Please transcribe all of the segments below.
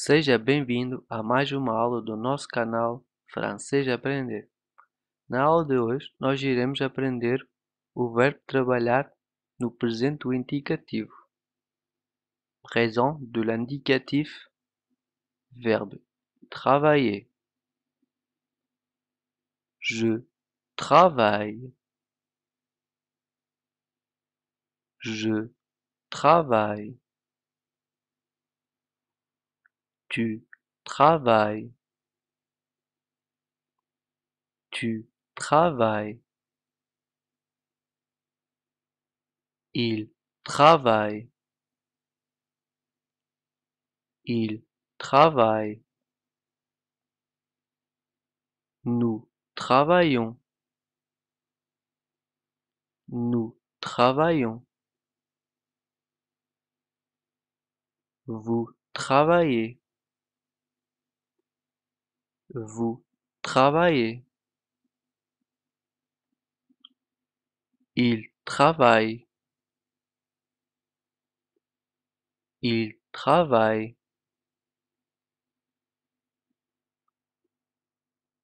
Seja bem-vindo a mais uma aula do nosso canal Francês Aprender. Na aula de hoje, nós iremos aprender o verbo trabalhar no presente do indicativo. Présent de l'indicatif, verbe travailler. Je travaille. Je travaille. Tu travailles. Tu travailles. Il travaille. Il travaille. Nous travaillons. Nous travaillons. Vous travaillez. Vous travaillez. Il travaille. Il travaille.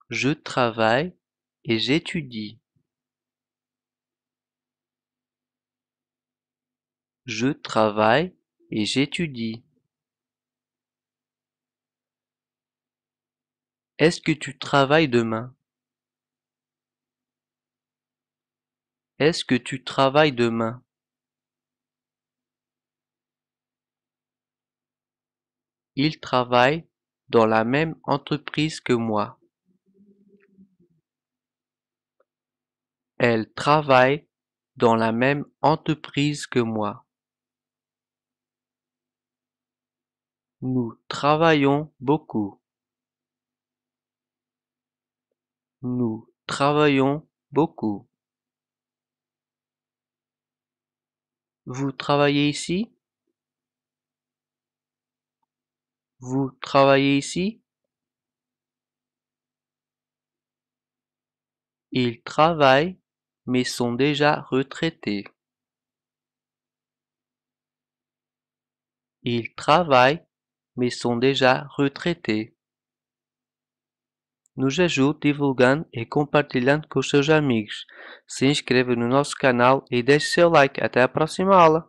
Je travaille et j'étudie. Je travaille et j'étudie. Est-ce que tu travailles demain? Est-ce que tu travailles demain? Il travaille dans la même entreprise que moi. Elle travaille dans la même entreprise que moi. Nous travaillons beaucoup. Nous travaillons beaucoup. Vous travaillez ici? Vous travaillez ici? Ils travaillent, mais sont déjà retraités. Ils travaillent, mais sont déjà retraités. Nos ajude divulgando e compartilhando com os seus amigos. Se inscreva no nosso canal e deixe seu like. Até a próxima aula!